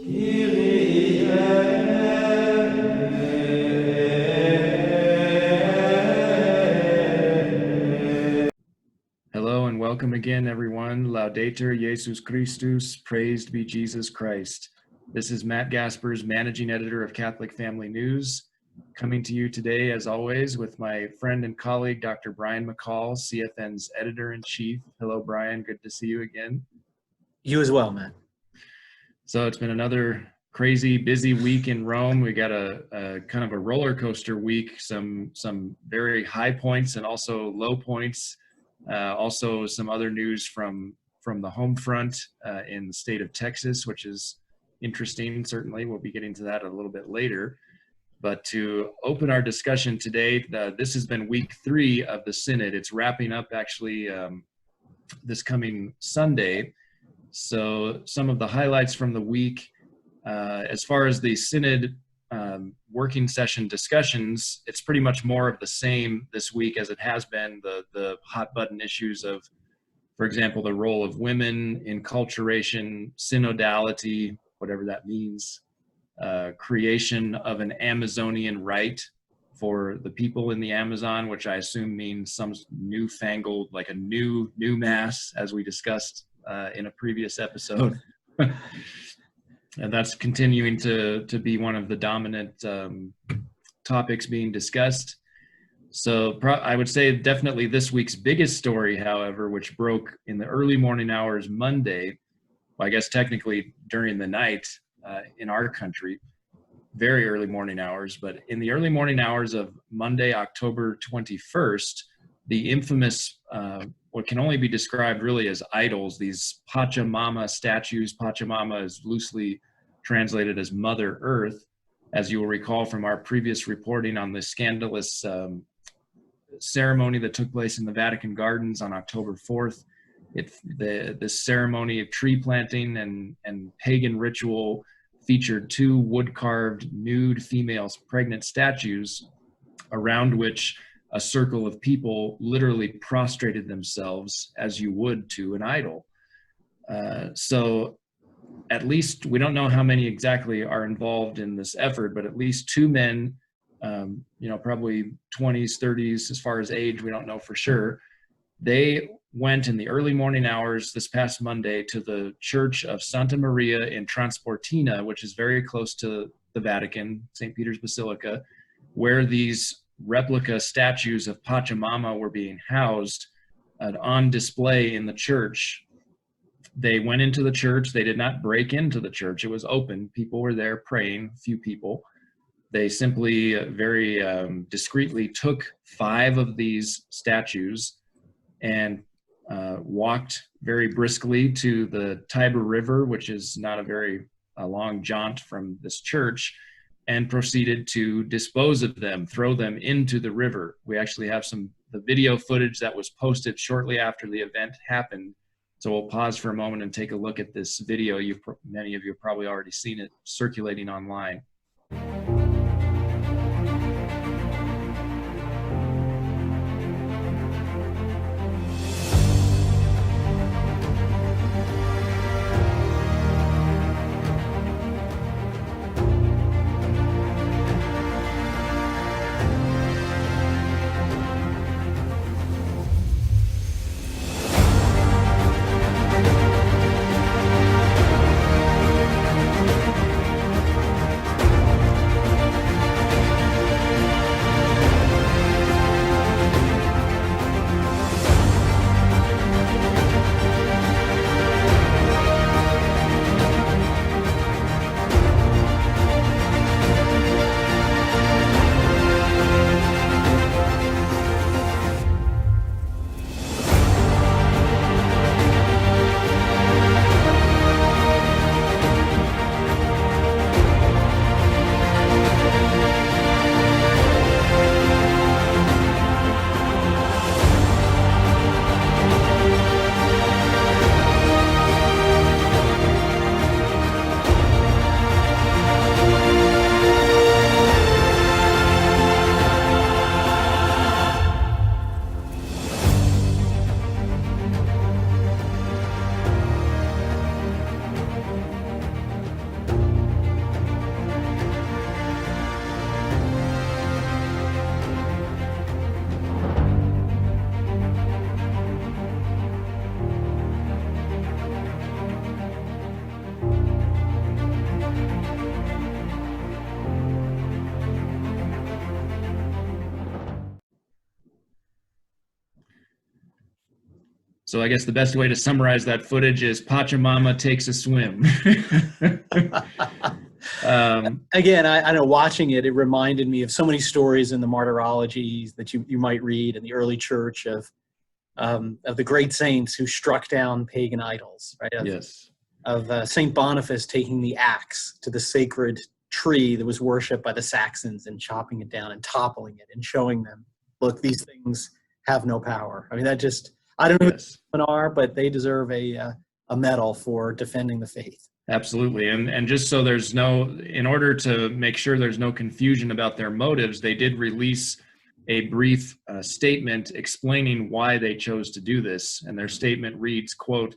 Hello and welcome again, everyone. Laudetur Jesus Christus, praised be Jesus Christ. This is Matt Gaspers, Managing Editor of Catholic Family News, coming to you today, as always, with my friend and colleague, Dr. Brian McCall, CFN's Editor-in-Chief. Hello, Brian. Good to see you again. You as well, Matt. So it's been another crazy, busy week in Rome. We got a kind of a roller coaster week, some very high points and also low points. Also some other news from the home front in the state of Texas, which is interesting. Certainly, we'll be getting to that a little bit later. But to open our discussion today, this has been week 3 of the Synod. It's wrapping up actually this coming Sunday. So some of the highlights from the week, as far as the Synod working session discussions, it's pretty much more of the same this week as it has been. The hot button issues of, for example, the role of women, enculturation, synodality, whatever that means, creation of an Amazonian rite for the people in the Amazon, which I assume means some newfangled, like a new mass, as we discussed in a previous episode. And that's continuing to be one of the dominant topics being discussed. So I would say definitely this week's biggest story, however, which broke in the early morning hours Monday, well, I guess technically during the night in our country, very early morning hours, but in the early morning hours of Monday, October 21st, the infamous, what can only be described really as idols, these Pachamama statues. Pachamama is loosely translated as Mother Earth, as you will recall from our previous reporting on the scandalous ceremony that took place in the Vatican Gardens on October 4th. This ceremony of tree planting and pagan ritual featured 2 wood-carved nude female pregnant statues around which a circle of people literally prostrated themselves as you would to an idol. So at least, we don't know how many exactly are involved in this effort, but at least 2 men, probably 20s, 30s, as far as age, we don't know for sure. They went in the early morning hours this past Monday to the Church of Santa Maria in Transportina, which is very close to the Vatican, St. Peter's Basilica, where these replica statues of Pachamama were being housed on display in the church. They went into the church. They did not break into the church. It was open. People were there praying, a few people. They simply very discreetly took 5 of these statues and walked very briskly to the Tiber River, which is not a very long jaunt from this church, and proceeded to dispose of them, throw them into the river. We actually have the video footage that was posted shortly after the event happened. So we'll pause for a moment and take a look at this video. Many of you have probably already seen it circulating online. So I guess the best way to summarize that footage is Pachamama takes a swim. Again, I know watching it reminded me of so many stories in the martyrologies that you might read in the early church of the great saints who struck down pagan idols, right? Yes. Of Saint Boniface taking the axe to the sacred tree that was worshipped by the Saxons and chopping it down and toppling it and showing them, look, these things have no power. I mean, that just, I don't know who they are, but they deserve a medal for defending the faith. Absolutely. And just so there's in order to make sure there's no confusion about their motives, they did release a brief statement explaining why they chose to do this. And their statement reads, quote,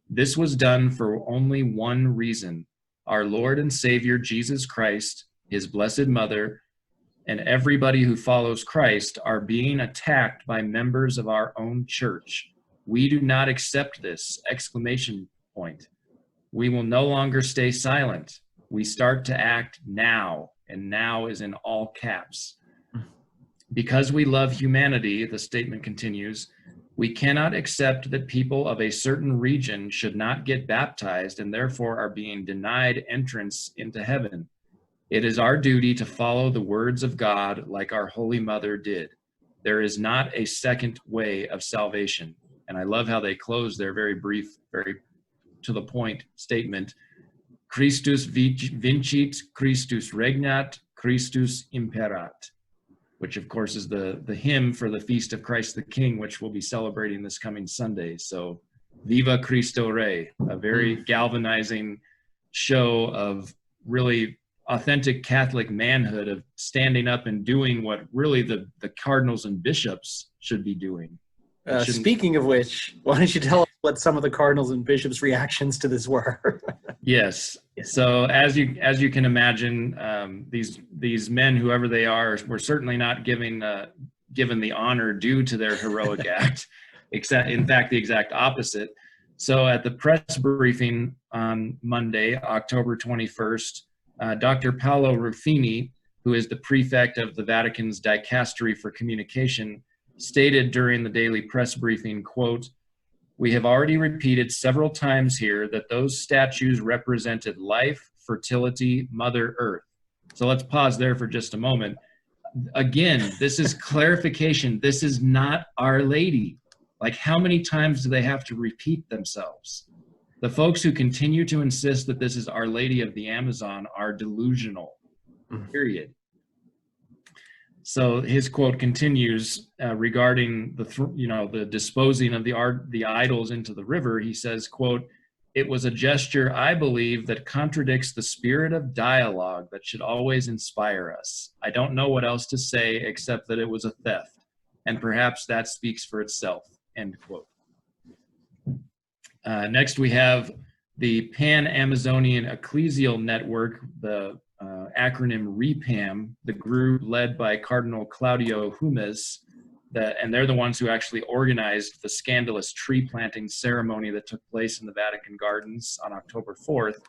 "This was done for only one reason. Our Lord and Savior Jesus Christ, his blessed mother, and everybody who follows Christ are being attacked by members of our own church. We do not accept this!" Exclamation point. "We will no longer stay silent. We start to act now," and now is in all caps. "Because we love humanity," the statement continues, "we cannot accept that people of a certain region should not get baptized and therefore are being denied entrance into heaven. It is our duty to follow the words of God like our Holy Mother did. There is not a second way of salvation." And I love how they close their very brief, very to the point statement, "Christus vincit, Christus regnat, Christus imperat," which of course is the hymn for the Feast of Christ the King, which we'll be celebrating this coming Sunday. So Viva Cristo Rey, a very galvanizing show of really authentic Catholic manhood, of standing up and doing what really the cardinals and bishops should be doing. Speaking of which, why don't you tell us what some of the cardinals and bishops' reactions to this were? Yes. So as you can imagine, these men, whoever they are, were certainly not given the honor due to their heroic act. In fact, the exact opposite. So at the press briefing on Monday, October 21st, Dr. Paolo Ruffini, who is the prefect of the Vatican's Dicastery for Communication, stated during the daily press briefing, quote, "We have already repeated several times here that those statues represented life, fertility, Mother Earth." So let's pause there for just a moment. Again, this is clarification. This is not Our Lady. Like, how many times do they have to repeat themselves? The folks who continue to insist that this is Our Lady of the Amazon are delusional, period. So his quote continues regarding the disposing of the idols into the river. He says, quote, "It was a gesture, I believe, that contradicts the spirit of dialogue that should always inspire us. I don't know what else to say except that it was a theft, and perhaps that speaks for itself," end quote. Next, we have the Pan-Amazonian Ecclesial Network, the acronym REPAM, the group led by Cardinal Claudio Humes, and they're the ones who actually organized the scandalous tree planting ceremony that took place in the Vatican Gardens on October 4th.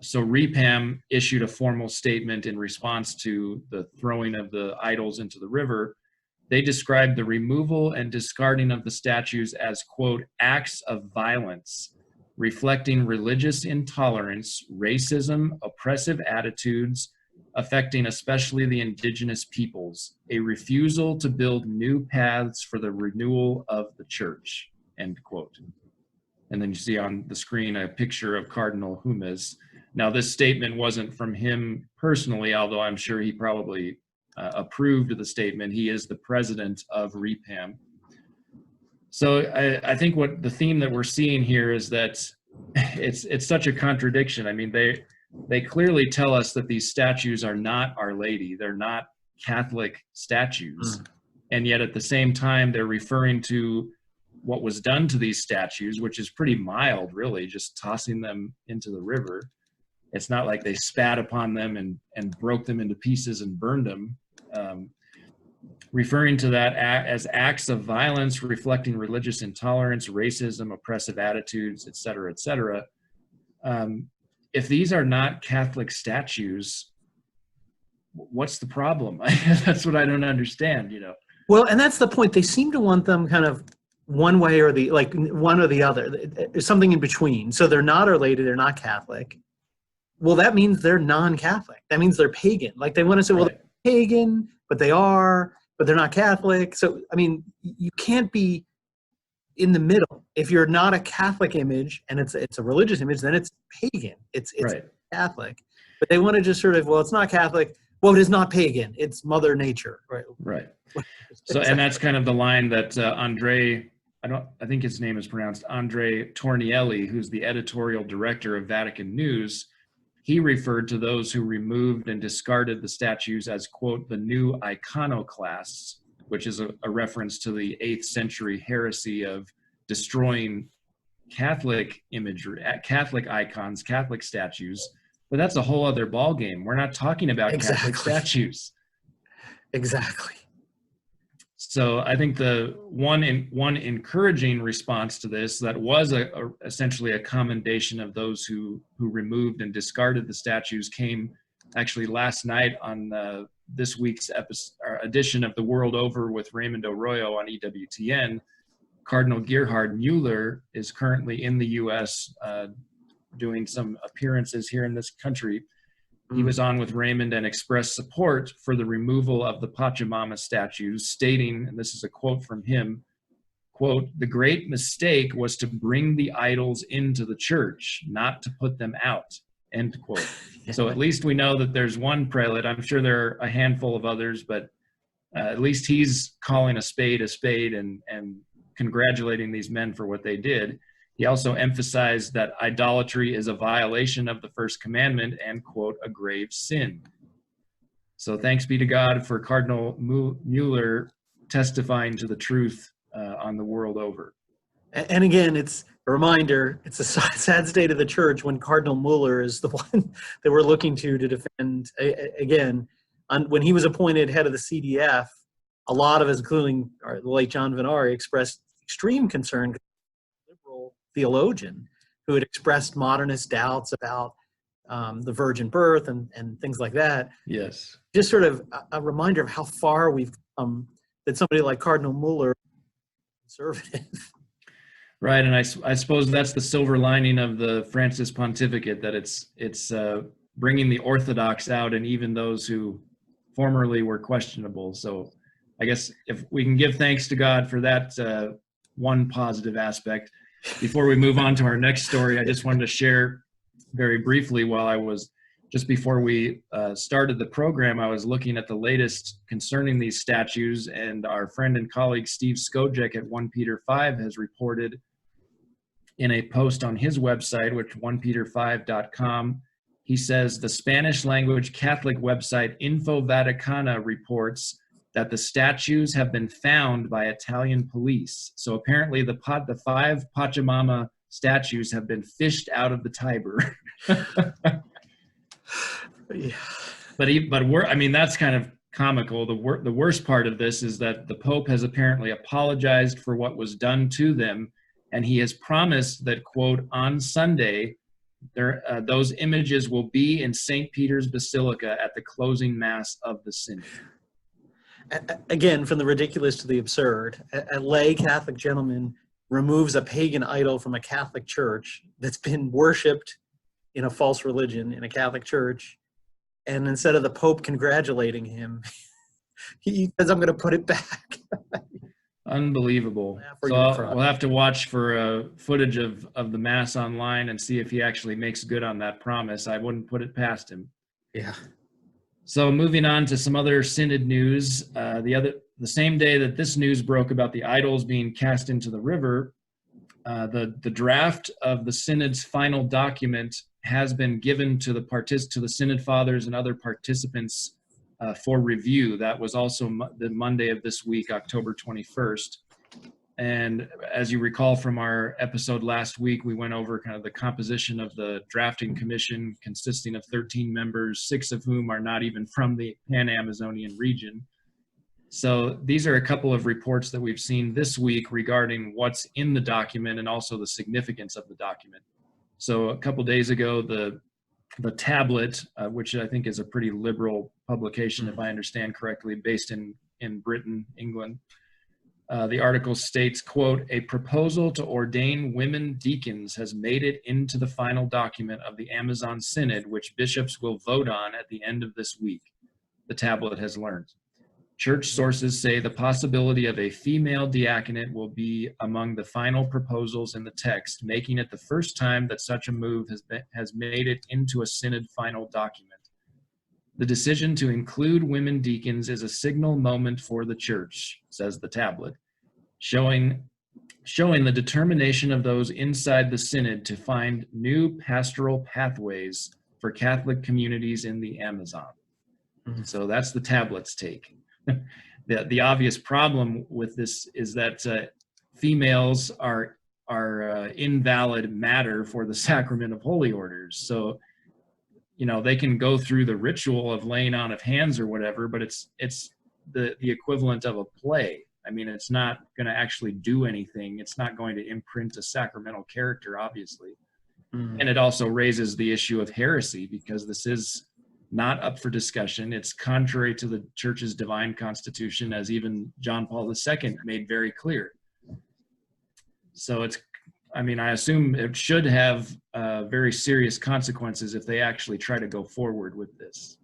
So REPAM issued a formal statement in response to the throwing of the idols into the river. They described the removal and discarding of the statues as, quote, "acts of violence, reflecting religious intolerance, racism, oppressive attitudes, affecting especially the indigenous peoples, a refusal to build new paths for the renewal of the church," end quote. And then you see on the screen a picture of Cardinal Humes. Now, this statement wasn't from him personally, although I'm sure he probably approved of the statement. He is the president of REPAM. So I think what the theme that we're seeing here is that it's such a contradiction. I mean, they clearly tell us that these statues are not Our Lady. They're not Catholic statues. And yet at the same time, they're referring to what was done to these statues, which is pretty mild, really, just tossing them into the river. It's not like they spat upon them and broke them into pieces and burned them. Referring to that as acts of violence reflecting religious intolerance, racism, oppressive attitudes, et cetera, et cetera. If these are not Catholic statues, what's the problem? That's what I don't understand, Well, and that's the point. They seem to want them kind of one way or the, like one or the other. There's something in between. So they're not Our Lady, they're not Catholic. Well, that means they're non-Catholic. That means they're pagan. Like they want to say, well, Right. they're pagan, but they're not Catholic. So, I mean, you can't be in the middle. If you're not a Catholic image and it's a religious image, then it's pagan. It's Right. Catholic. But they want to just sort of, well, it's not Catholic. Well, it is not pagan. It's Mother Nature. Right. Right. So, and that's kind of the line that I think his name is pronounced Andre Tornielli, who's the editorial director of Vatican News. He referred to those who removed and discarded the statues as, quote, the new iconoclasts, which is a reference to the 8th century heresy of destroying Catholic imagery, Catholic icons, Catholic statues. But that's a whole other ballgame. We're not talking about Catholic statues. Exactly. So I think the one encouraging response to this that was essentially a commendation of those who removed and discarded the statues came actually last night on this week's edition of The World Over with Raymond Arroyo on EWTN. Cardinal Gerhard Mueller is currently in the U.S. Doing some appearances here in this country. He was on with Raymond and expressed support for the removal of the Pachamama statues, stating, and this is a quote from him, quote, "The great mistake was to bring the idols into the church, not to put them out," end quote. So at least we know that there's one prelate. I'm sure there are a handful of others, but at least he's calling a spade and congratulating these men for what they did. He also emphasized that idolatry is a violation of the first commandment and, quote, a grave sin. So thanks be to God for Cardinal Mueller testifying to the truth on the world over. And again, it's a reminder, it's a sad state of the church when Cardinal Mueller is the one that we're looking to defend. Again, when he was appointed head of the CDF, a lot of us, including the late John Venari, expressed extreme concern. Liberal theologian who had expressed modernist doubts about the virgin birth and things like that. Yes. Just sort of a reminder of how far we've come, that somebody like Cardinal Mueller is conservative. Right, and I suppose that's the silver lining of the Francis pontificate, that it's bringing the orthodox out and even those who formerly were questionable. So I guess if we can give thanks to God for that one positive aspect. Before we move on to our next story, I just wanted to share very briefly, just before we started the program, I was looking at the latest concerning these statues, and our friend and colleague Steve Skojek at 1 Peter 5 has reported in a post on his website, which 1peter5.com, he says the Spanish language Catholic website Info Vaticana reports that the statues have been found by Italian police. So apparently the 5 Pachamama statues have been fished out of the Tiber. Yeah. But that's kind of comical. The worst part of this is that the Pope has apparently apologized for what was done to them, and he has promised that, quote, on Sunday, those images will be in St. Peter's Basilica at the closing Mass of the Synod. Again, from the ridiculous to the absurd, a lay Catholic gentleman removes a pagan idol from a Catholic church that's been worshipped in a false religion in a Catholic church, and instead of the Pope congratulating him, he says, "I'm going to put it back." Unbelievable. So we'll have to watch for footage of the Mass online and see if he actually makes good on that promise. I wouldn't put it past him. Yeah. So moving on to some other Synod news, the same day that this news broke about the idols being cast into the river, the draft of the Synod's final document has been given to the Synod Fathers and other participants for review. That was also the Monday of this week, October 21st. And as you recall from our episode last week, we went over kind of the composition of the drafting commission consisting of 13 members, 6 of whom are not even from the Pan-Amazonian region. So these are a couple of reports that we've seen this week regarding what's in the document and also the significance of the document. So a couple days ago, the Tablet, which I think is a pretty liberal publication, if I understand correctly, based in Britain, England, The article states, quote, "A proposal to ordain women deacons has made it into the final document of the Amazon Synod, which bishops will vote on at the end of this week," the tablet has learned. Church sources say the possibility of a female diaconate will be among the final proposals in the text, making it the first time that such a move has made it into a Synod final document. The decision to include women deacons is a signal moment for the Church, says the tablet, showing the determination of those inside the Synod to find new pastoral pathways for Catholic communities in the Amazon. So that's the tablet's take. The obvious problem with this is that females are invalid matter for the sacrament of holy orders. So, you know, they can go through the ritual of laying on of hands or whatever, but it's the equivalent of a play. I mean, it's not going to actually do anything. It's not going to imprint a sacramental character, obviously. And it also raises the issue of heresy, because this is not up for discussion. It's contrary to the Church's divine constitution, as even John Paul II made very clear. So it's, I mean, I assume it should have very serious consequences if they actually try to go forward with this.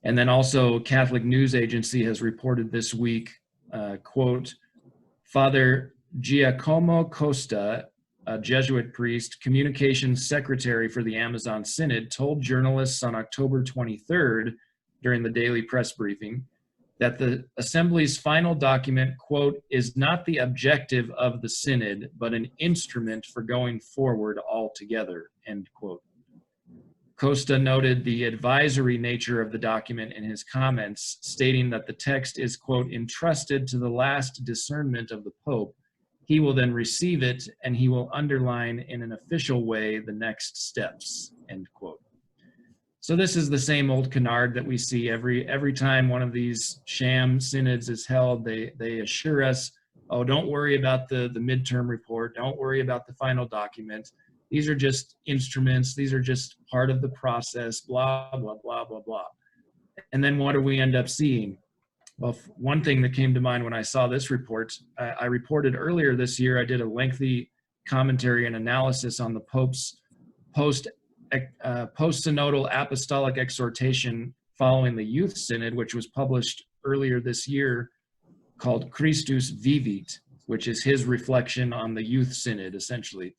And then also, Catholic News Agency has reported this week, quote, "Father Giacomo Costa, a Jesuit priest, communications secretary for the Amazon Synod, told journalists on October 23rd during the daily press briefing that the Assembly's final document, quote, is not the objective of the Synod, but an instrument for going forward altogether," end quote. Costa noted the advisory nature of the document in his comments, stating that the text is, quote, entrusted to the last discernment of the Pope. He will then receive it, and he will underline in an official way the next steps, end quote. So this is the same old canard that we see every time one of these sham synods is held. They assure us, oh, don't worry about the midterm report. Don't worry about the final document. These are just instruments. These are just part of the process, blah, blah, blah, blah, blah. And then what do we end up seeing? Well, one thing that came to mind when I saw this report, I reported earlier this year, I did a lengthy commentary and analysis on the Pope's post-synodal apostolic exhortation following the Youth Synod, which was published earlier this year, called Christus Vivit, which is his reflection on the Youth Synod, essentially.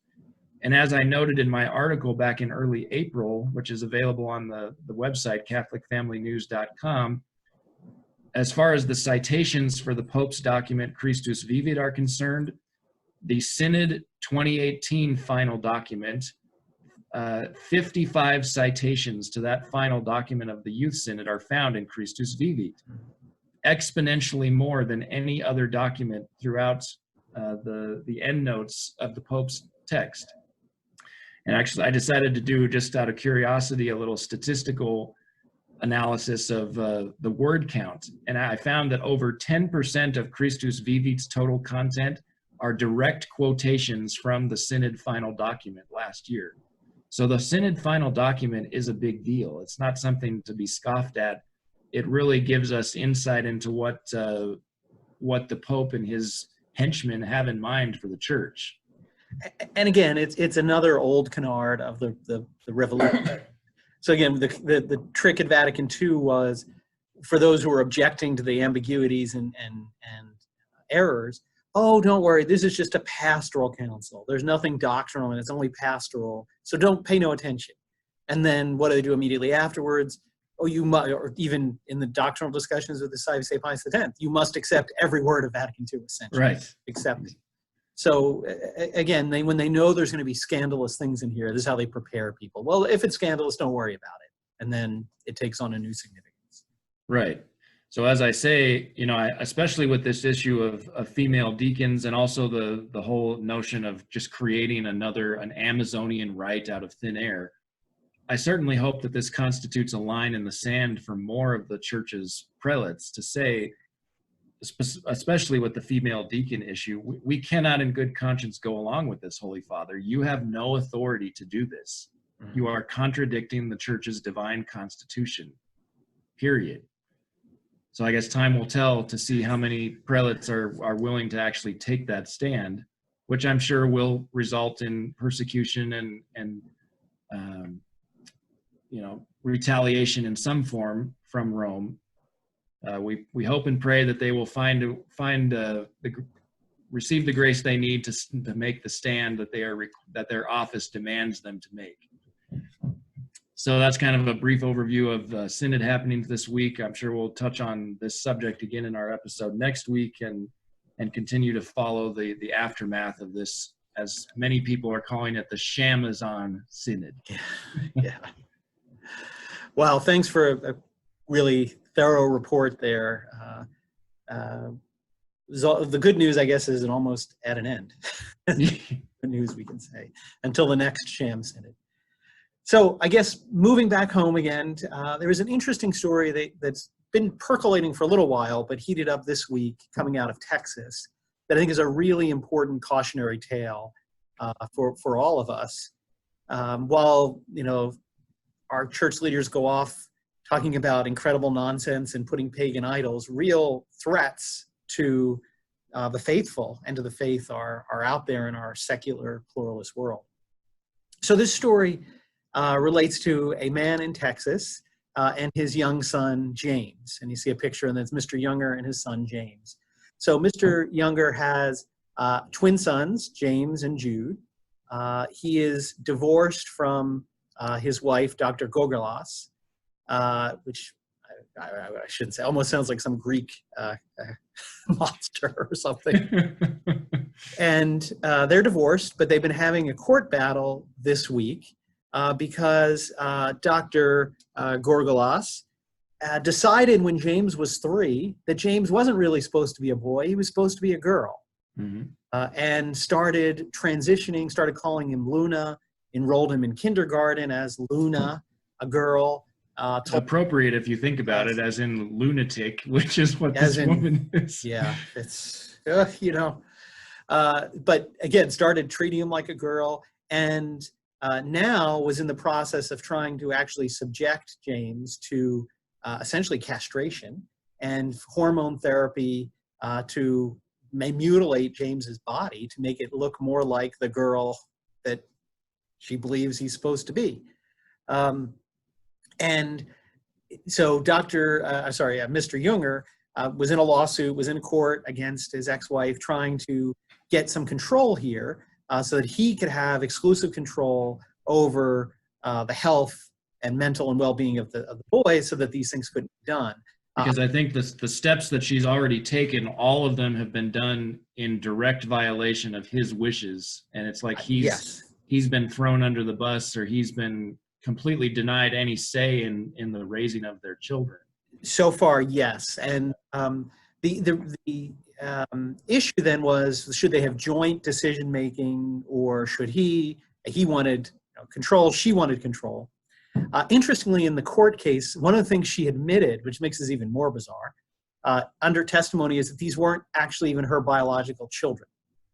And as I noted in my article back in early April, which is available on the website, catholicfamilynews.com, as far as the citations for the Pope's document Christus Vivit are concerned, the Synod 2018 final document, 55 citations to that final document of the Youth Synod are found in Christus Vivit, exponentially more than any other document throughout the endnotes of the Pope's text. And actually, I decided to do, just out of curiosity, a little statistical analysis of the word count. And I found that over 10% of Christus Vivit's total content are direct quotations from the Synod final document last year. So the Synod final document is a big deal. It's not something to be scoffed at. It really gives us insight into what the Pope and his henchmen have in mind for the Church. And again, it's another old canard of the revolution. So again, the trick at Vatican II was, for those who were objecting to the ambiguities and errors, oh, don't worry, this is just a pastoral council. There's nothing doctrinal and it's only pastoral, so don't pay no attention. And then what do they do immediately afterwards? Oh, you must, or even in the doctrinal discussions with the St. Pius X, you must accept every word of Vatican II, essentially. Right. Accept it. So again, when they know there's going to be scandalous things in here, this is how they prepare people. Well, if it's scandalous, don't worry about it. And then it takes on a new significance. Right. So as I say, you know, especially with this issue of female deacons, and also the whole notion of just creating an Amazonian rite out of thin air, I certainly hope that this constitutes a line in the sand for more of the Church's prelates to say, especially with the female deacon issue, we cannot in good conscience go along with this, Holy Father. You have no authority to do this. You are contradicting the Church's divine constitution, period. So I guess time will tell to see how many prelates are willing to actually take that stand, which I'm sure will result in persecution and retaliation in some form from Rome. We hope and pray that they will receive the grace they need to make the stand that that their office demands them to make. So that's kind of a brief overview of Synod happenings this week. I'm sure we'll touch on this subject again in our episode next week and continue to follow the aftermath of this, as many people are calling it, the Shamazon Synod. Yeah. Wow, thanks for a really thorough report there. The good news, I guess, is it almost at an end. Good news, we can say, until the next Sham Synod. So I guess moving back home again, there was an interesting story that's been percolating for a little while, but heated up this week coming out of Texas, that I think is a really important cautionary tale for all of us. While, our church leaders go off talking about incredible nonsense and putting pagan idols, real threats to the faithful and to the faith are out there in our secular pluralist world. So this story relates to a man in Texas and his young son, James. And you see a picture, and that's Mr. Younger and his son, James. So Mr. Younger has twin sons, James and Jude. He is divorced from his wife, Dr. Gorgalas, which I shouldn't say, almost sounds like some Greek monster or something. And they're divorced, but they've been having a court battle this week because Dr. Gorgalas decided when James was 3 that James wasn't really supposed to be a boy, he was supposed to be a girl. Mm-hmm. And started transitioning, started calling him Luna, enrolled him in kindergarten as Luna, a girl. Appropriate if you think about it, as in lunatic, which is what this woman is. Yeah, it's, but again, started treating him like a girl, and now was in the process of trying to actually subject James to essentially castration and hormone therapy to mutilate James's body to make it look more like the girl that she believes he's supposed to be. And so Mr. Younger was in a lawsuit, was in court against his ex-wife, trying to get some control here so that he could have exclusive control over the health and mental and well-being of the boy, so that these things couldn't be done. Because I think the steps that she's already taken, all of them have been done in direct violation of his wishes. And it's like he's been thrown under the bus, or he's been completely denied any say in the raising of their children. So far, yes. And the issue then was, should they have joint decision making, or should he wanted control, she wanted control. Interestingly, in the court case, one of the things she admitted, which makes this even more bizarre, under testimony, is that these weren't actually even her biological children,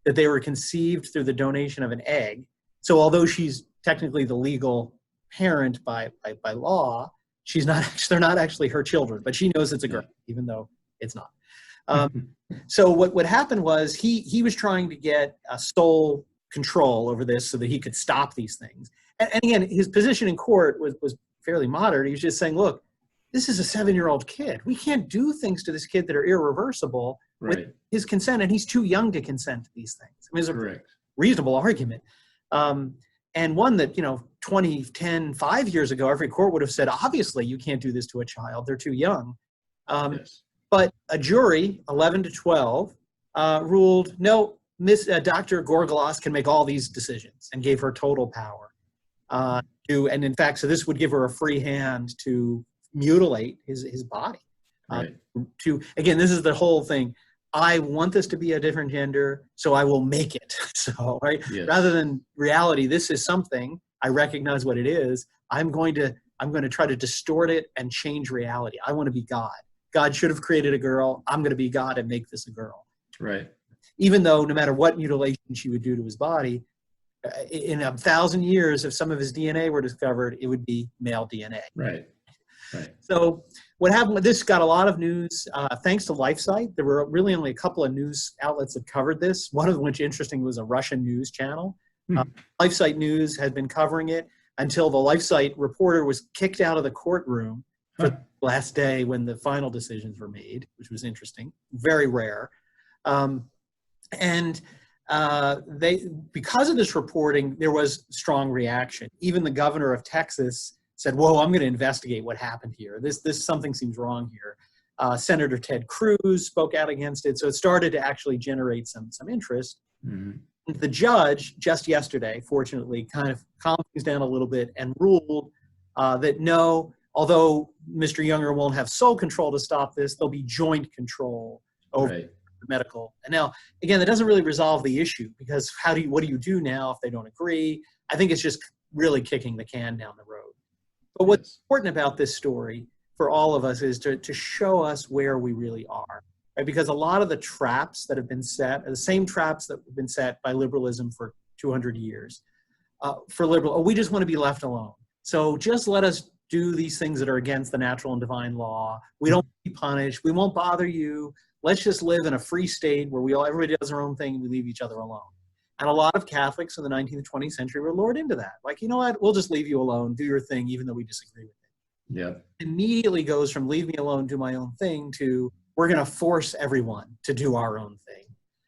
that they were conceived through the donation of an egg. So although she's technically the legal parent by law, they're not actually her children, but she knows it's a girl, even though it's not. So what happened was he was trying to get sole control over this so that he could stop these things. And again, his position in court was fairly moderate. He was just saying, look, this is a 7-year-old kid. We can't do things to this kid that are irreversible with his consent, and he's too young to consent to these things. I mean, it's a reasonable argument. And one that, 5 years ago, every court would have said, obviously, you can't do this to a child. They're too young. But a jury, 11 to 12, ruled, no, Dr. Gorgalas can make all these decisions, and gave her total power. And in fact, so this would give her a free hand to mutilate his body. Again, this is the whole thing. I want this to be a different gender, so I will make it. So, rather than reality, this is something, I recognize what it is. I'm going to try to distort it and change reality. I want to be God. God should have created a girl. I'm going to be God and make this a girl. Right. Even though no matter what mutilation she would do to his body, in 1,000 years, if some of his DNA were discovered, it would be male DNA. Right. So what happened, this got a lot of news thanks to LifeSite. There were really only a couple of news outlets that covered this, one of which, interesting, was a Russian news channel. LifeSite News had been covering it until the LifeSite reporter was kicked out of the courtroom for the last day when the final decisions were made, which was interesting, very rare. They, because of this reporting, there was strong reaction. Even the governor of Texas said, "Whoa, I'm going to investigate what happened here. This something seems wrong here." Senator Ted Cruz spoke out against it, so it started to actually generate some interest. The judge just yesterday, fortunately, kind of calmed things down a little bit and ruled that no, although Mr. Younger won't have sole control to stop this, there'll be joint control over the medical. And now, again, that doesn't really resolve the issue, because what do you do now if they don't agree? I think it's just really kicking the can down the road. But what's important about this story for all of us is to show us where we really are. Right? Because a lot of the traps that have been set are the same traps that have been set by liberalism for 200 years. We just want to be left alone. So just let us do these things that are against the natural and divine law. We don't be punished. We won't bother you. Let's just live in a free state where everybody does their own thing and we leave each other alone. And a lot of Catholics in the 19th and 20th century were lured into that. Like, you know what? We'll just leave you alone. Do your thing, even though we disagree with it. Yeah. Immediately goes from leave me alone, do my own thing, to we're going to force everyone to do our own thing.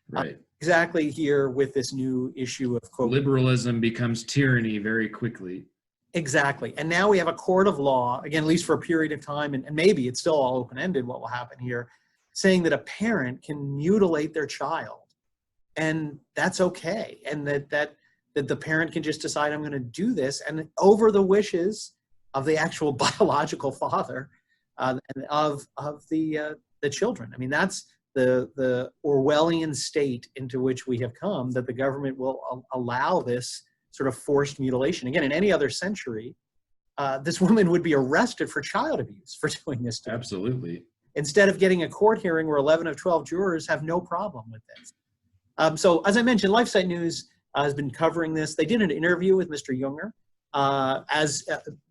Right. Exactly here with this new issue of quote, liberalism becomes tyranny very quickly. Exactly. And now we have a court of law, again, at least for a period of time, and maybe it's still all open-ended what will happen here, saying that a parent can mutilate their child. And that's okay. And that the parent can just decide, I'm going to do this, and over the wishes of the actual biological father and of the children. I mean, that's the Orwellian state into which we have come, that the government will allow this sort of forced mutilation. Again, in any other century, this woman would be arrested for child abuse for doing this to Absolutely. Instead of getting a court hearing where 11 of 12 jurors have no problem with this. So as I mentioned, LifeSite News has been covering this. They did an interview with Mr. Younger.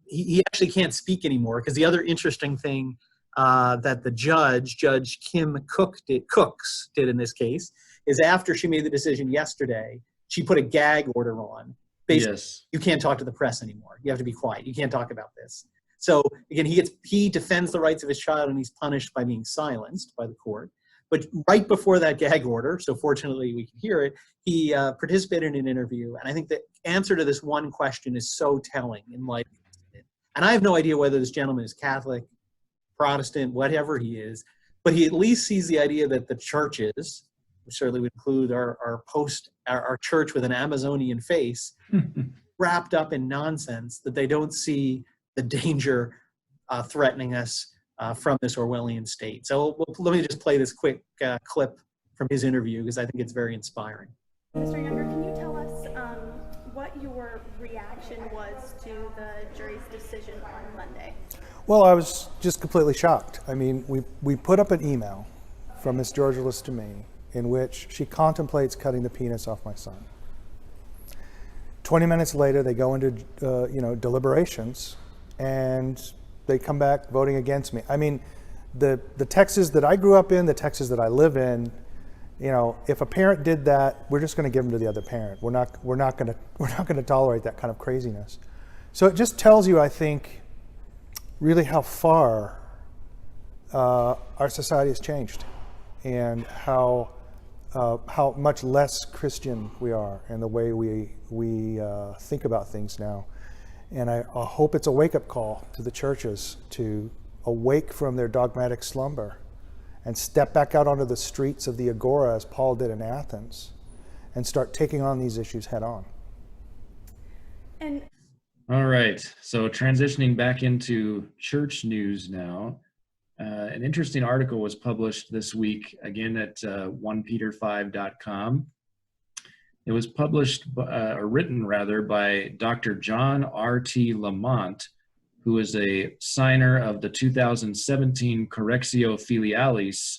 He actually can't speak anymore, because the other interesting thing that the Judge Kim Cooks did in this case, is after she made the decision yesterday, she put a gag order on. Basically, yes. You can't talk to the press anymore. You have to be quiet. You can't talk about this. So again, he defends the rights of his child, and he's punished by being silenced by the court. But right before that gag order, so fortunately we can hear it, he participated in an interview. And I think the answer to this one question is so telling in light of it. And I have no idea whether this gentleman is Catholic, Protestant, whatever he is, but he at least sees the idea that the churches, which certainly would include our church with an Amazonian face, wrapped up in nonsense, that they don't see the danger threatening us from this Orwellian state. So let me just play this quick clip from his interview, because I think it's very inspiring. Mr. Younger, can you tell us what your reaction was to the jury's decision on Monday? Well, I was just completely shocked. I mean, we put up an email from Ms. Georgelis to me in which she contemplates cutting the penis off my son. 20 minutes later, they go into deliberations, and they come back voting against me. I mean, the Texas that I grew up in, the Texas that I live in, if a parent did that, we're just going to give them to the other parent. We're not going to tolerate that kind of craziness. So it just tells you, I think, really how far our society has changed, and how much less Christian we are in the way we think about things now. And I hope it's a wake-up call to the churches to awake from their dogmatic slumber and step back out onto the streets of the Agora, as Paul did in Athens, and start taking on these issues head on. And all right, so transitioning back into church news now. An interesting article was published this week, again at 1peter5.com. It was published, or written rather, by Dr. John R.T. Lamont, who is a signer of the 2017 Correctio Filialis,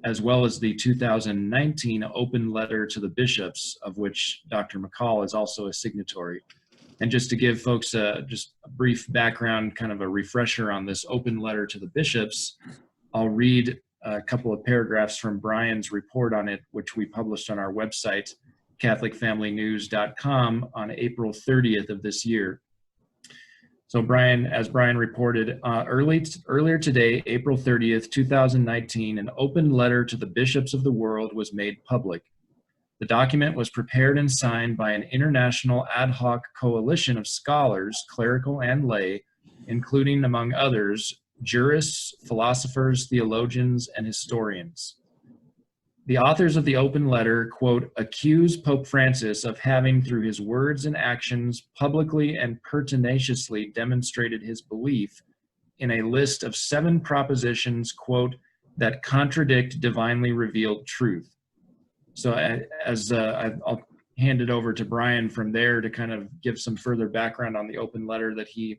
as well as the 2019 Open Letter to the Bishops, of which Dr. McCall is also a signatory. And just to give folks just a brief background, kind of a refresher on this open letter to the bishops, I'll read a couple of paragraphs from Brian's report on it, which we published on our website, catholicfamilynews.com, on April 30th of this year. So Brian, as Brian reported, earlier today, April 30th, 2019, an open letter to the bishops of the world was made public. The document was prepared and signed by an international ad hoc coalition of scholars, clerical and lay, including, among others, jurists, philosophers, theologians, and historians. The authors of the open letter, quote, accuse Pope Francis of having, through his words and actions, publicly and pertinaciously demonstrated his belief in a list of 7 propositions, quote, that contradict divinely revealed truth. So I'll hand it over to Brian from there to kind of give some further background on the open letter that he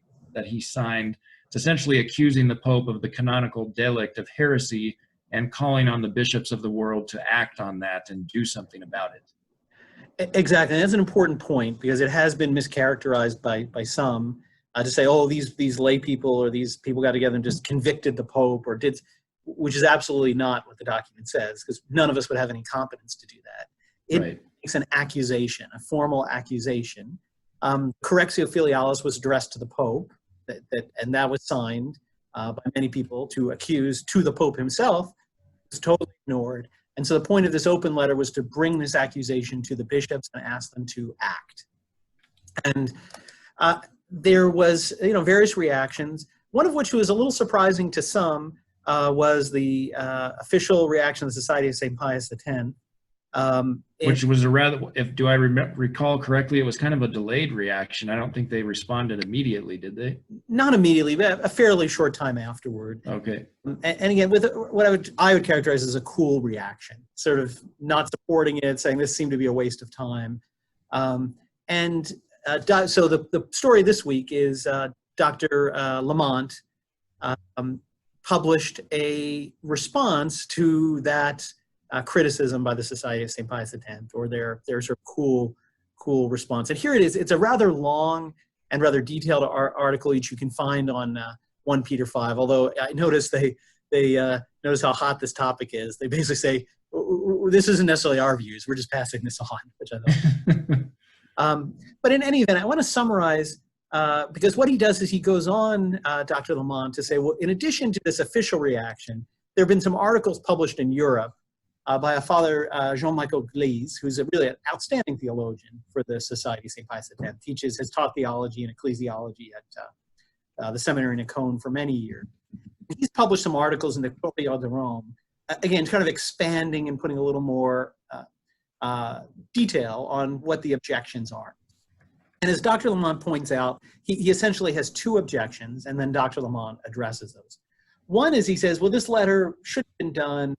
signed. It's essentially accusing the Pope of the canonical delict of heresy and calling on the bishops of the world to act on that and do something about it. Exactly. And that's an important point, because it has been mischaracterized by some to say, oh, these lay people or these people got together and just convicted the Pope or did, which is absolutely not what the document says, because none of us would have any competence to do that. It makes an accusation, a formal accusation. Correctio filialis was addressed to the Pope, and that was signed by many people to accuse to the Pope himself. It was totally ignored. And so the point of this open letter was to bring this accusation to the bishops and ask them to act. And there was, various reactions, one of which was a little surprising to some, was the official reaction of the Society of St. Pius X. Which was a rather, do I recall correctly, it was kind of a delayed reaction. I don't think they responded immediately, did they? Not immediately, but a fairly short time afterward. Okay. And again, with what I would characterize as a cool reaction, sort of not supporting it, saying this seemed to be a waste of time. So the story this week is Dr. Lamont published a response to that criticism by the Society of St. Pius X, or their sort of cool response. And here it is. It's a rather long and rather detailed article, which you can find on 1 Peter 5. Although I noticed they notice how hot this topic is. They basically say, this isn't necessarily our views. We're just passing this on, which I thought. But in any event, I want to summarize, because what he does is he goes on, Dr. Lamont, to say, well, in addition to this official reaction, there have been some articles published in Europe by a Father Jean-Michel Glaise, who's really an outstanding theologian for the Society of St. Pius X, has taught theology and ecclesiology at the seminary in Cone for many years. He's published some articles in the Corriere di Rome, again, kind of expanding and putting a little more detail on what the objections are. And as Dr. Lamont points out, he essentially has 2 objections, and then Dr. Lamont addresses those. One is he says, well, this letter should have been done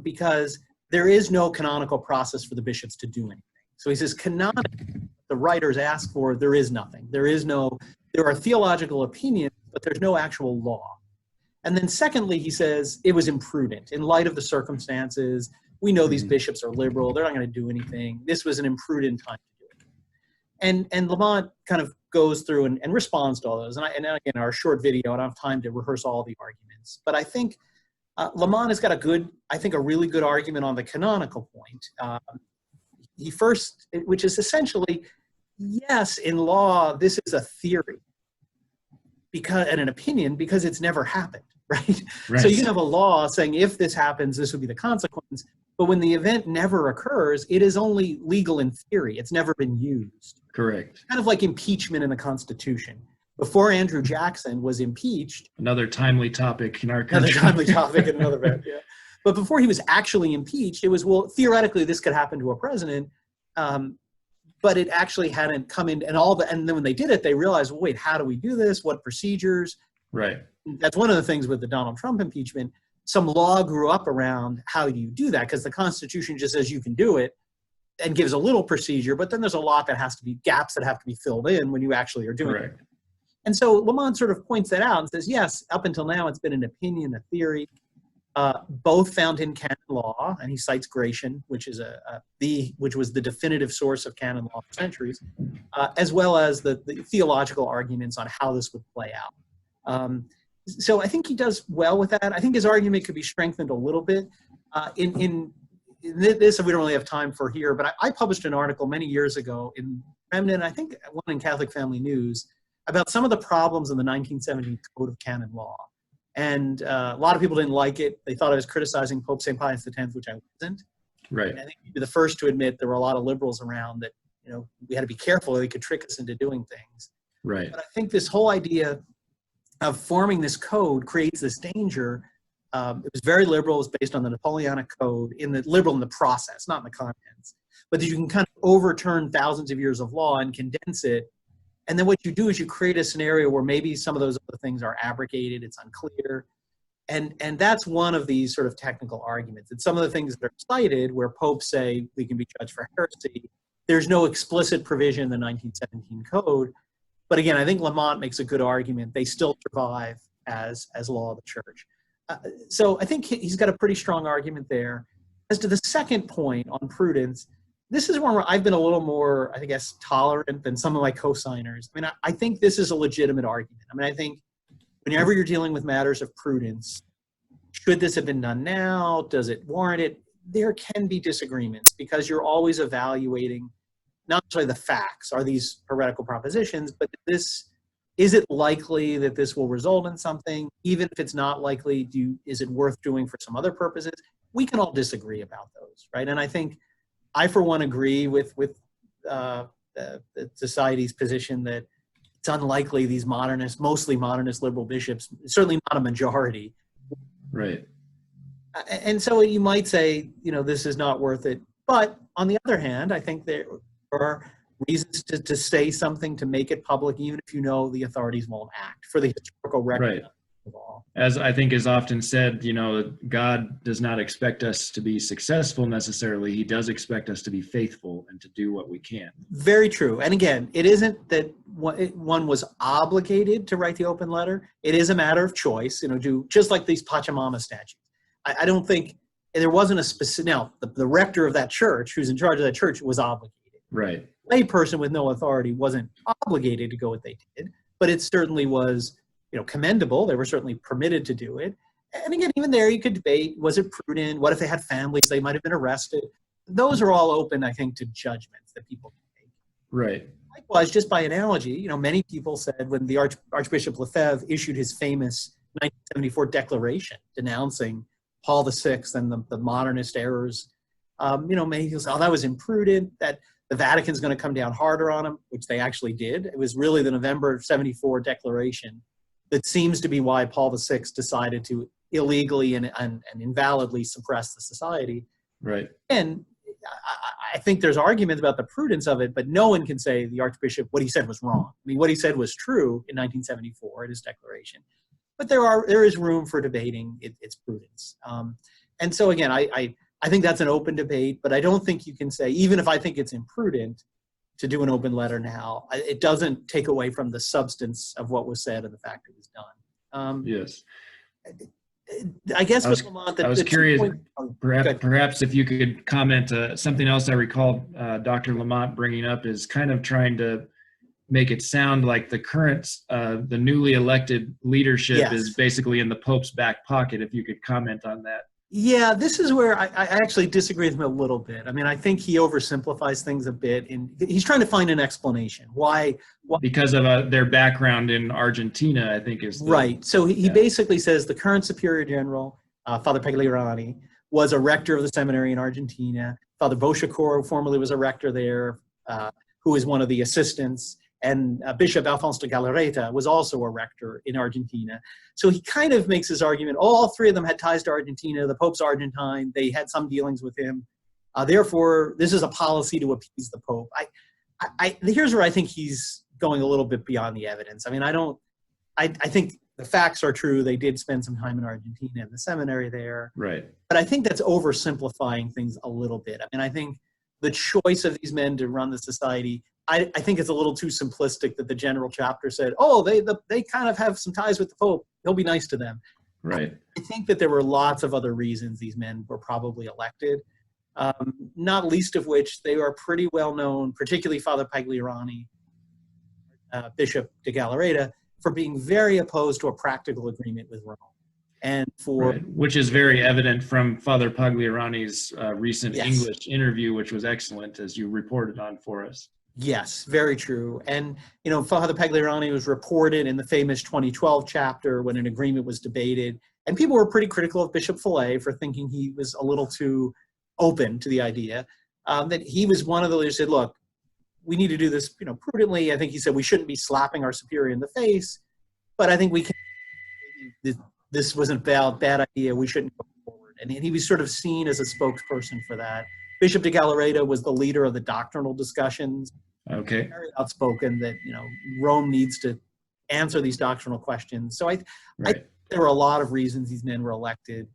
because there is no canonical process for the bishops to do anything. So he says, canonically, the writers ask for, there is nothing. There are theological opinions, but there's no actual law. And then secondly, he says, it was imprudent. In light of the circumstances, we know these bishops are liberal. They're not going to do anything. This was an imprudent time to do it. And Lamont kind of goes through and responds to all those. And again, our short video, I don't have time to rehearse all the arguments. But I think Lamont has got a really good argument on the canonical point. Which is essentially, yes, in law, this is a theory and an opinion because it's never happened, right? So you can have a law saying if this happens, this would be the consequence. But when the event never occurs, it is only legal in theory. It's never been used. Correct. Kind of like impeachment in the Constitution. Before Andrew Jackson was impeached. Another timely topic in our country. Another timely topic in another event, yeah. But before he was actually impeached, it was, well, theoretically, this could happen to a president, but it actually hadn't come in, and then when they did it, they realized, well, wait, how do we do this? What procedures? Right. That's one of the things with the Donald Trump impeachment. Some law grew up around how do you do that, because the Constitution just says you can do it and gives a little procedure, but then there's a lot that has to be, gaps that have to be filled in when you actually are doing it. And so Lamont sort of points that out and says, yes, up until now, it's been an opinion, a theory. both found in canon law, and he cites Gratian, which is which was the definitive source of canon law for centuries, as well as the theological arguments on how this would play out. So I think he does well with that. I think his argument could be strengthened a little bit. In this, we don't really have time for here, but I published an article many years ago in Remnant, I think one in Catholic Family News, about some of the problems in the 1917 Code of Canon Law. And a lot of people didn't like it. They thought I was criticizing Pope St. Pius X, which I wasn't. Right. And I think you'd be the first to admit there were a lot of liberals around that, we had to be careful. They could trick us into doing things. Right. But I think this whole idea of forming this code creates this danger. It was very liberal. It was based on the Napoleonic Code, liberal in the process, not in the contents. But that you can kind of overturn thousands of years of law and condense it. And then what you do is you create a scenario where maybe some of those other things are abrogated, it's unclear. And that's one of these sort of technical arguments. And some of the things that are cited where popes say we can be judged for heresy, there's no explicit provision in the 1917 Code. But again, I think Lamont makes a good argument. They still survive as law of the church. So I think he's got a pretty strong argument there. As to the second point on prudence, this is one where I've been a little more, I guess, tolerant than some of my co-signers. I mean, I think this is a legitimate argument. I mean, I think whenever you're dealing with matters of prudence, should this have been done now? Does it warrant it? There can be disagreements because you're always evaluating not necessarily the facts, are these heretical propositions, but is it likely that this will result in something? Even if it's not likely, is it worth doing for some other purposes? We can all disagree about those, right? And I think I, for one, agree with the society's position that it's unlikely these mostly modernist liberal bishops, certainly not a majority. Right. And so you might say, this is not worth it. But on the other hand, I think there are reasons to say something, to make it public, even if the authorities won't act, for the historical record. Right. Of all. As I think is often said, God does not expect us to be successful necessarily. He does expect us to be faithful and to do what we can. Very true. And again, it isn't that one was obligated to write the open letter. It is a matter of choice, just like these Pachamama statutes. I don't think there wasn't a specific, now the rector of that church, who's in charge of that church, was obligated. Right. A layperson with no authority wasn't obligated to go what they did, but it certainly was commendable. They were certainly permitted to do it. And again, even there you could debate, was it prudent? What if they had families? They might have been arrested. Those are all open, I think, to judgments that people can make. Right. Likewise, just by analogy, many people said when the Archbishop Lefebvre issued his famous 1974 declaration denouncing Paul VI and the modernist errors, many people said, that was imprudent, that the Vatican's going to come down harder on him, which they actually did. It was really the November 74 declaration that seems to be why Paul VI decided to illegally and invalidly suppress the society. Right. And I think there's arguments about the prudence of it, but no one can say the Archbishop, what he said was wrong. I mean, what he said was true in 1974 in his declaration. But there is room for debating its prudence. And so again, I think that's an open debate, but I don't think you can say, even if I think it's imprudent to do an open letter now, it doesn't take away from the substance of what was said and the fact it was done. Yes. I guess I was curious, perhaps if you could comment, something else I recall Dr. Lamont bringing up is kind of trying to make it sound like the current, the newly elected leadership is basically in the Pope's back pocket. If you could comment on that. Yeah, this is where I actually disagree with him a little bit. I mean, I think he oversimplifies things a bit, and he's trying to find an explanation. Why? Because of their background in Argentina, I think is right. So he basically says the current Superior General, Father Pagliarani, was a rector of the seminary in Argentina. Father Boschacor formerly was a rector there, who is one of the assistants. And Bishop Alfonso de Galarreta was also a rector in Argentina. So he kind of makes his argument, all three of them had ties to Argentina. The Pope's Argentine. They had some dealings with him. Therefore, this is a policy to appease the Pope. Here's where I think he's going a little bit beyond the evidence. I mean, I think the facts are true. They did spend some time in Argentina in the seminary there. Right. But I think that's oversimplifying things a little bit. I mean, I think the choice of these men to run the society, I think it's a little too simplistic that the general chapter said, oh, they kind of have some ties with the Pope. He'll be nice to them. Right. I think that there were lots of other reasons these men were probably elected, not least of which they are pretty well known, particularly Father Pagliarani, Bishop de Galarreta, for being very opposed to a practical agreement with Rome. And for Right. Which is very evident from Father Pagliarani's recent Yes. English interview, which was excellent, as you reported on for us. Yes, very true. And, Father Pagliarani was reported in the famous 2012 chapter when an agreement was debated. And people were pretty critical of Bishop Fillet for thinking he was a little too open to the idea. That he was one of the leaders who said, look, we need to do this, prudently. I think he said we shouldn't be slapping our superior in the face, but I think we can. This wasn't a bad idea. We shouldn't go forward. And he was sort of seen as a spokesperson for that. Bishop de Galarreta was the leader of the doctrinal discussions. Okay. Very outspoken that, Rome needs to answer these doctrinal questions. So I think there were a lot of reasons these men were elected.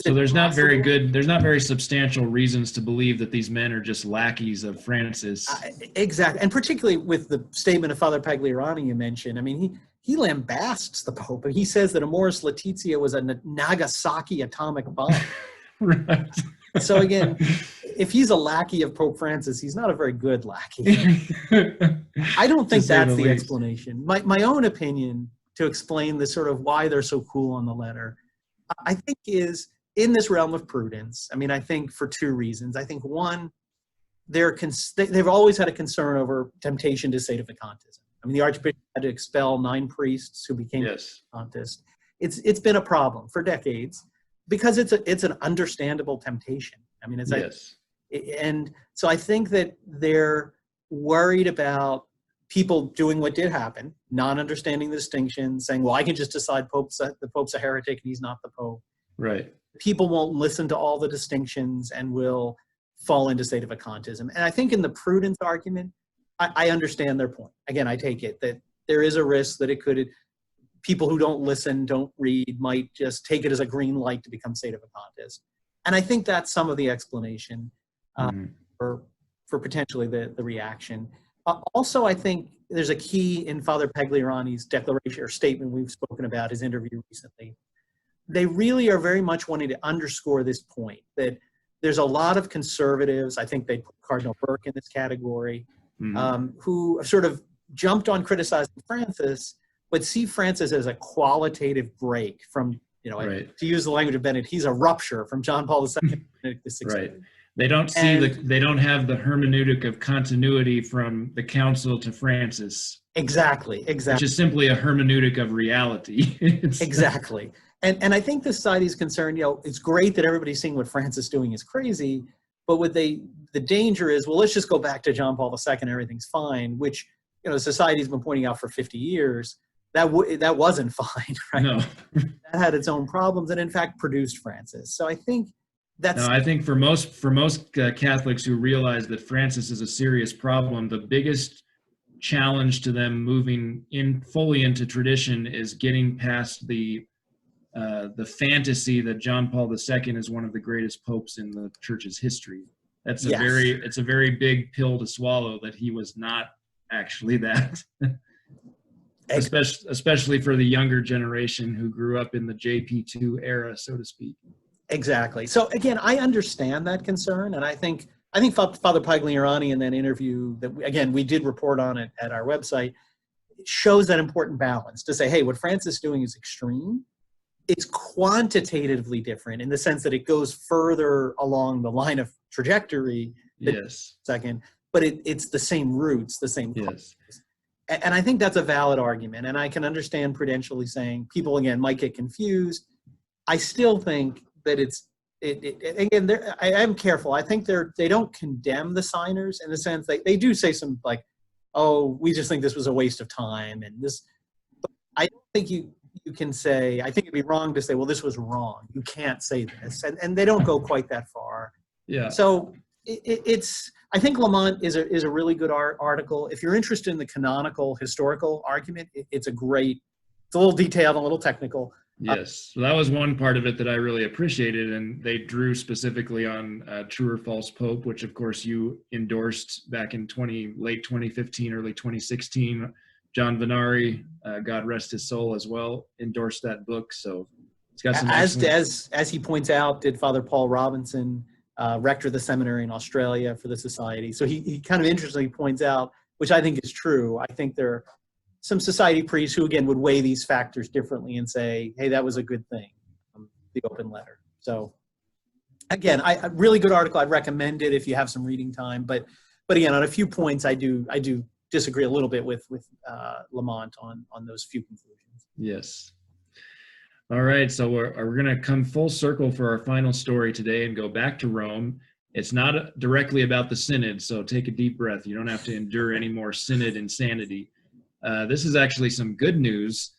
So there's not very substantial reasons to believe that these men are just lackeys of Francis. Exactly. And particularly with the statement of Father Pagliarani you mentioned, I mean, he lambasts the Pope. He says that Amoris Laetitia was a Nagasaki atomic bomb. Right. So again, if he's a lackey of Pope Francis, he's not a very good lackey. I don't think that's the explanation. My own opinion to explain the sort of why they're so cool on the letter, I think is in this realm of prudence. I mean, I think for two reasons. I think one, they've always had a concern over temptation to sedevacantism. I mean, the Archbishop had to expel 9 priests who became sedevacantists. It's been a problem for decades because it's an understandable temptation. I mean, and so I think that they're worried about people doing what did happen, not understanding the distinction, saying, well, I can just decide the Pope's a heretic and he's not the Pope. Right. People won't listen to all the distinctions and will fall into sedevacantism. And I think in the prudence argument, I understand their point. Again, I take it that there is a risk that people who don't listen, don't read, might just take it as a green light to become sedevacantist. And I think that's some of the explanation for potentially the reaction. Also, I think there's a key in Father Pagliarani's declaration or statement we've spoken about, his interview recently. They really are very much wanting to underscore this point, that there's a lot of conservatives, I think they put Cardinal Burke in this category, who have sort of jumped on criticizing Francis, but see Francis as a qualitative break from, to use the language of Benedict, he's a rupture from John Paul II. Right. They don't they don't have the hermeneutic of continuity from the council to Francis. Exactly. Which is simply a hermeneutic of reality. Exactly. And I think the society is concerned, it's great that everybody's seeing what Francis is doing is crazy, but the danger is, well, let's just go back to John Paul II and everything's fine, which, society's been pointing out for 50 years. That wasn't fine, right? No. That had its own problems and in fact produced Francis. So I think I think for most Catholics who realize that Francis is a serious problem, the biggest challenge to them moving fully into tradition is getting past the fantasy that John Paul II is one of the greatest popes in the church's history. It's a very big pill to swallow that he was not actually that. Especially for the younger generation who grew up in the JP2 era, so to speak. Exactly. So again, I understand that concern, and I think Father Pagliarani in that interview that we did report on it at our website shows that important balance to say, hey, what Francis is doing is extreme. It's quantitatively different in the sense that it goes further along the line of trajectory. Second, but it's the same roots, the same causes. And I think that's a valid argument, and I can understand prudentially saying people again might get confused. I still think that I am careful. I think they don't condemn the signers in the sense they do say some like, oh, we just think this was a waste of time. And this, but I don't think you can say, I think it'd be wrong to say, well, this was wrong. You can't say this. And they don't go quite that far. Yeah. So I think Lamont is a really good article. If you're interested in the canonical historical argument, it's a little detailed, a little technical. Yes, so that was one part of it that I really appreciated, and they drew specifically on True or False Pope, which of course you endorsed back in late 2015, early 2016, John Venari, God rest his soul as well, endorsed that book. So it's got some as he points out, did Father Paul Robinson, rector of the seminary in Australia for the society. So he kind of interestingly points out, which I think is true. I think there are some society priests who, again, would weigh these factors differently and say, hey, that was a good thing, the open letter. So again, a really good article. I'd recommend it if you have some reading time. But again, on a few points, I do disagree a little bit with Lamont on those few conclusions. Yes. All right, so we're going to come full circle for our final story today and go back to Rome. It's not directly about the Synod, so take a deep breath. You don't have to endure any more Synod insanity. This is actually some good news.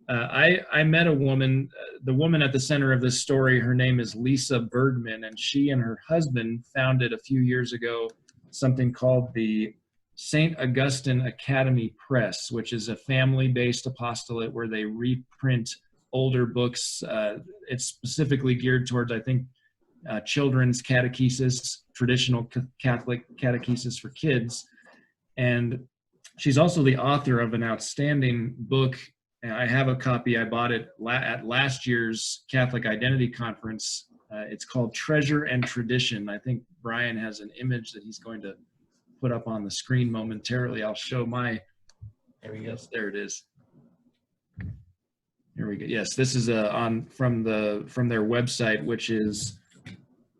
I met a woman, the woman at the center of this story, her name is Lisa Bergman, and she and her husband founded a few years ago something called the St. Augustine Academy Press, which is a family-based apostolate where they reprint older books. It's specifically geared towards, I think, children's catechesis, traditional Catholic catechesis for kids. And she's also the author of an outstanding book. I have a copy. I bought it at last year's Catholic Identity Conference. It's called Treasure and Tradition. I think Brian has an image that he's going to put up on the screen momentarily. I'll show my, there we go. Yes, there it is. Here we go. Yes, this is from their website, which is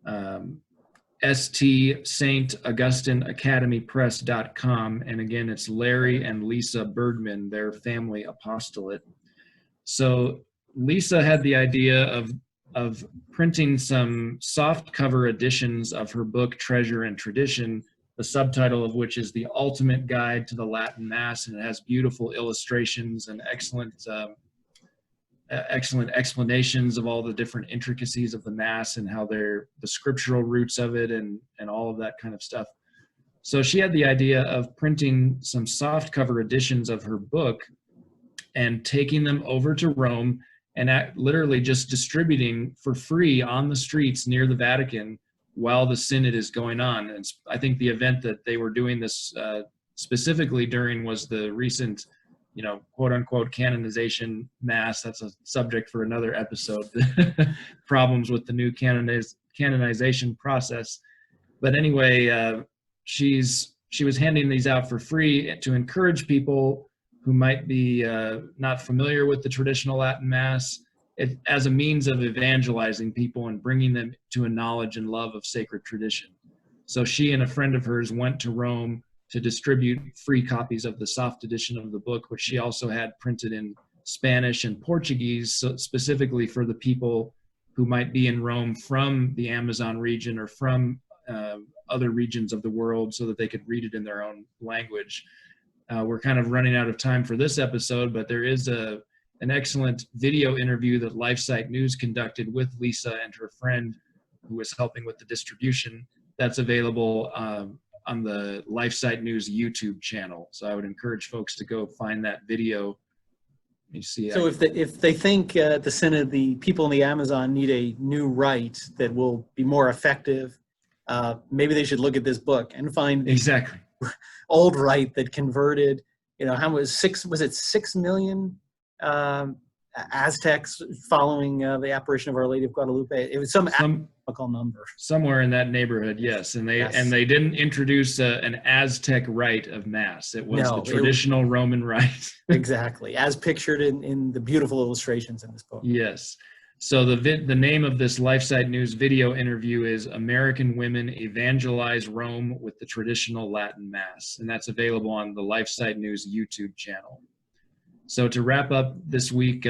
StSaintAugustineAcademyPress.com. And again, it's Larry and Lisa Bergman, their family apostolate. So Lisa had the idea of printing some soft cover editions of her book, Treasure and Tradition, the subtitle of which is The Ultimate Guide to the Latin Mass, and it has beautiful illustrations and excellent explanations of all the different intricacies of the Mass and how the scriptural roots of it and all of that kind of stuff. So she had the idea of printing some soft cover editions of her book and taking them over to Rome and literally just distributing for free on the streets near the Vatican while the Synod is going on. And I think the event that they were doing this specifically during was the recent, quote unquote canonization Mass. That's a subject for another episode, problems with the new canonization process. But anyway, she was handing these out for free to encourage people who might be not familiar with the traditional Latin Mass, as a means of evangelizing people and bringing them to a knowledge and love of sacred tradition. So she and a friend of hers went to Rome to distribute free copies of the soft edition of the book, which she also had printed in Spanish and Portuguese, so specifically for the people who might be in Rome from the Amazon region or from other regions of the world, so that they could read it in their own language. We're kind of running out of time for this episode, but there is an excellent video interview that LifeSite News conducted with Lisa and her friend who was helping with the distribution. That's available on the LifeSite News YouTube channel. So I would encourage folks to go find that video. Let me see. So if they think the Synod, the people in the Amazon need a new rite that will be more effective, maybe they should look at this book and find exactly old rite that converted, how was 6 million Aztecs following the apparition of Our Lady of Guadalupe? It was some astronomical number. Somewhere in that neighborhood, yes. And they didn't introduce an Aztec rite of Mass. It was the traditional Roman rite. Exactly, as pictured in the beautiful illustrations in this book. Yes. So the name of this LifeSite News video interview is American Women Evangelize Rome with the Traditional Latin Mass. And that's available on the LifeSite News YouTube channel. So to wrap up this week,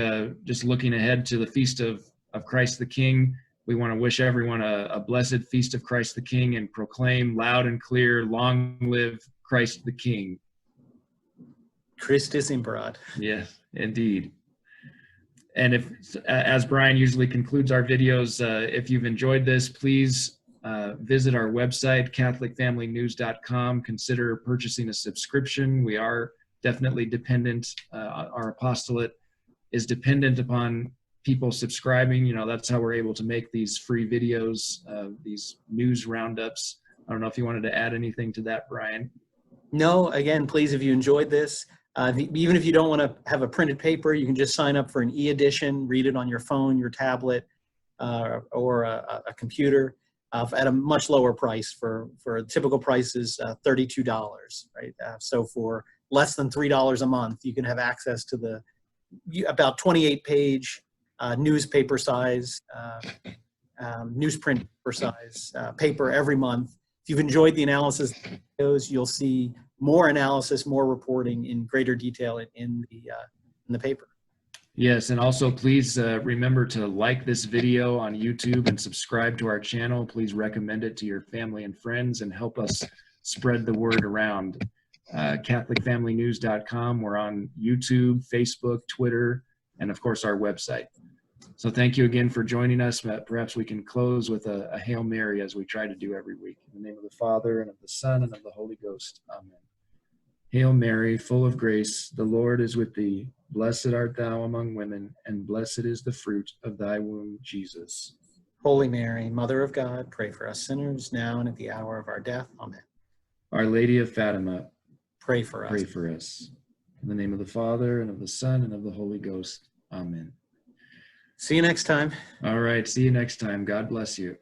just looking ahead to the Feast of Christ the King, we want to wish everyone a blessed Feast of Christ the King and proclaim loud and clear, long live Christ the King. Christus imperat. Yes, indeed. And as Brian usually concludes our videos, if you've enjoyed this, please visit our website, catholicfamilynews.com. Consider purchasing a subscription. We are definitely dependent. Our apostolate is dependent upon people subscribing. That's how we're able to make these free videos, these news roundups. I don't know if you wanted to add anything to that, Brian. No, again, please, if you enjoyed this, Even if you don't want to have a printed paper, you can just sign up for an e-edition, read it on your phone, your tablet, or a computer at a much lower price. For typical price is $32, right? So for less than $3 a month, you can have access to the about 28-page newspaper size, newsprint size paper every month. If you've enjoyed the analysis videos, you'll see more analysis, more reporting in greater detail in the paper. Yes, and also please remember to like this video on YouTube and subscribe to our channel. Please recommend it to your family and friends and help us spread the word around. CatholicFamilyNews.com. We're on YouTube, Facebook, Twitter, and of course our website. So thank you again for joining us. Perhaps we can close with a Hail Mary as we try to do every week. In the name of the Father, and of the Son, and of the Holy Ghost. Amen. Hail Mary, full of grace, the Lord is with thee. Blessed art thou among women, and blessed is the fruit of thy womb, Jesus. Holy Mary, Mother of God, pray for us sinners, now and at the hour of our death. Amen. Our Lady of Fatima, pray for us. Pray for us. In the name of the Father, and of the Son, and of the Holy Ghost. Amen. See you next time. All right. See you next time. God bless you.